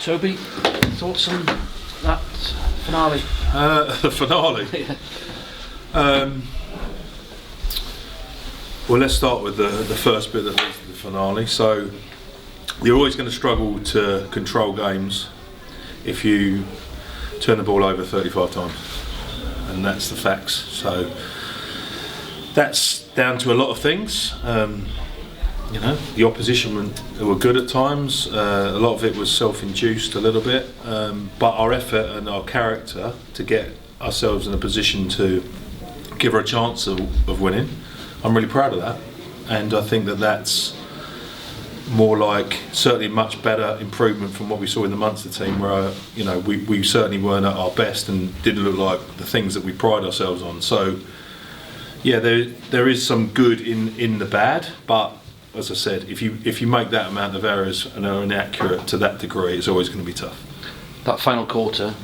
Toby, thoughts on that finale? The finale? Well, let's start with the first bit that leads to the finale. So, you're always going to struggle to control games if you turn the ball over 35 times. And that's the facts. So, that's down to a lot of things. The opposition were good at times. A lot of it was self-induced a little bit, but our effort and our character to get ourselves in a position to give her a chance of winning, I'm really proud of that. And I think that's more like certainly much better improvement from what we saw in the Munster team, where we certainly weren't at our best and didn't look like the things that we pride ourselves on. So yeah, there is some good in the bad, but as I said, if you make that amount of errors and are inaccurate to that degree, it's always going to be tough. That final quarter,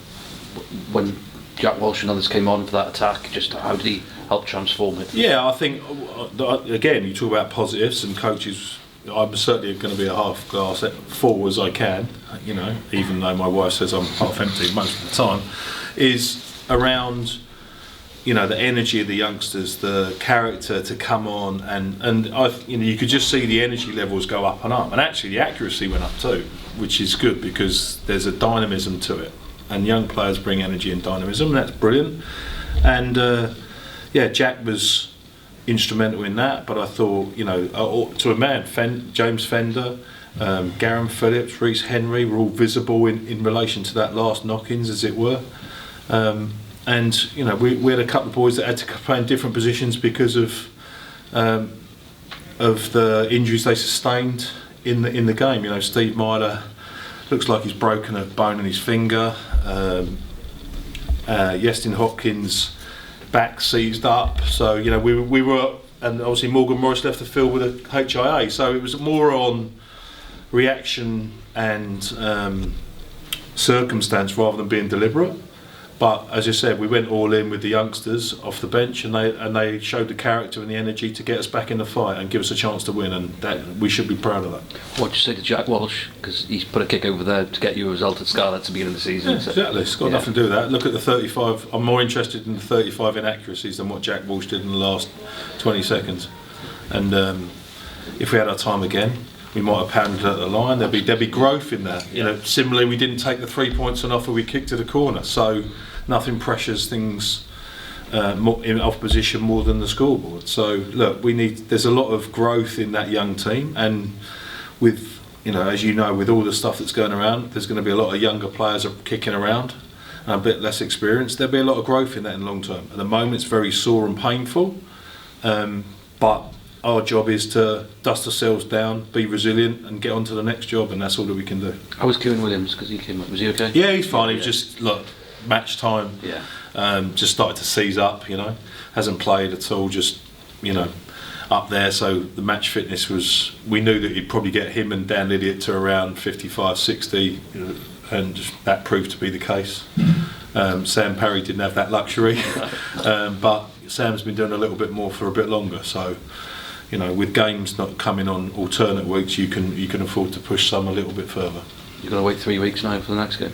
when Jack Walsh and others came on for that attack, just how did he help transform it? Yeah, I think, again, you talk about positives, and coaches, I'm certainly going to be a half glass full as I can, even though my wife says I'm half empty most of the time, is around the energy of the youngsters, the character to come on, and you could just see the energy levels go up and up, and actually the accuracy went up too, which is good because there's a dynamism to it, and young players bring energy and dynamism. That's brilliant, and Jack was instrumental in that. But I thought, to a man, James Fender, Gareth Phillips, Reece Henry were all visible in relation to that last knock-ins, as it were. And we had a couple of boys that had to play in different positions because of the injuries they sustained in the game. Steve Myler looks like he's broken a bone in his finger. Yestin Hopkins' back seized up. So we were, and obviously Morgan Morris left the field with a HIA. So it was more on reaction and circumstance rather than being deliberate. But as I said, we went all in with the youngsters off the bench, and they showed the character and the energy to get us back in the fight and give us a chance to win, and that we should be proud of that. What do you say to Jack Walsh? Because he's put a kick over there to get you a result at Scarlet at the beginning of the season. Yeah, exactly, it's got nothing to do with that. Look at the 35. I'm more interested in the 35 inaccuracies than what Jack Walsh did in the last 20 seconds. And if we had our time again, we might have pounded at the line. There'd be growth in that. Similarly, we didn't take the 3 points on offer. We kicked to the corner, so nothing pressures things in opposition more than the scoreboard. So look, there's a lot of growth in that young team, and with as with all the stuff that's going around, there's going to be a lot of younger players kicking around and a bit less experienced. There'll be a lot of growth in that in the long term. At the moment, it's very sore and painful, but our job is to dust ourselves down, be resilient, and get on to the next job, and that's all that we can do. How was Kieran Williams? Because he came up. Was he okay? Yeah, he's fine. He was just match time. Yeah. Just started to seize up. Hasn't played at all. Just up there. So the match fitness was. We knew that he'd probably get him and Dan Lydiate to around 55, 60, and that proved to be the case. Sam Parry didn't have that luxury, but Sam's been doing a little bit more for a bit longer. So. With games not coming on alternate weeks, you can afford to push some a little bit further. You've got to wait 3 weeks now for the next game.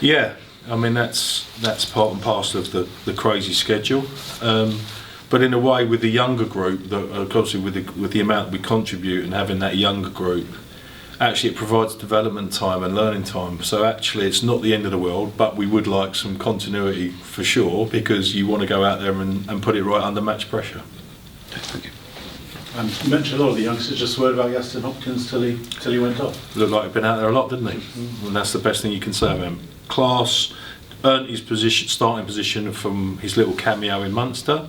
Yeah, I mean that's part and parcel of the crazy schedule. But in a way, with the younger group, obviously with the amount we contribute and having that younger group, actually it provides development time and learning time. So actually, it's not the end of the world, but we would like some continuity for sure, because you want to go out there and put it right under match pressure. Thank you. You mentioned a lot of the youngsters. Just a word about Yestin Hopkins till he went off. Looked like he'd been out there a lot, didn't he? Mm-hmm. And that's the best thing you can say about him. Class, earned his starting position from his little cameo in Munster.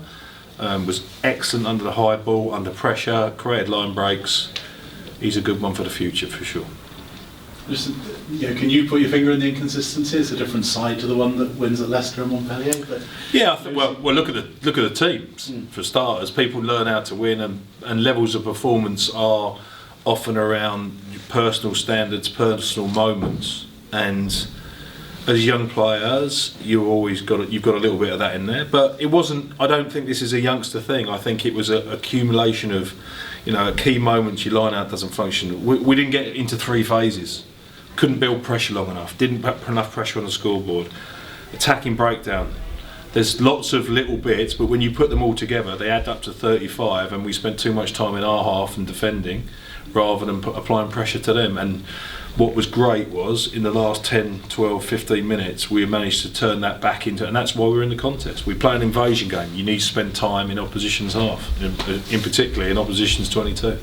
Was excellent under the high ball, under pressure, created line breaks. He's a good one for the future for sure. Just, can you put your finger in the inconsistency? It's a different side to the one that wins at Leicester and Montpellier. But yeah, I think. Well, look at the teams for starters. People learn how to win, and levels of performance are often around personal standards, personal moments. And as young players, you've got a little bit of that in there. But it wasn't. I don't think this is a youngster thing. I think it was an accumulation of, at key moments your line out doesn't function. We didn't get into 3 phases. couldn't build pressure long enough, didn't put enough pressure on the scoreboard. Attacking breakdown. There's lots of little bits, but when you put them all together, they add up to 35, and we spent too much time in our half and defending rather than applying pressure to them. And what was great was, in the last 10, 12, 15 minutes, we managed to turn that back into, and that's why we're in the contest. We play an invasion game. You need to spend time in opposition's half, in particular in opposition's 22.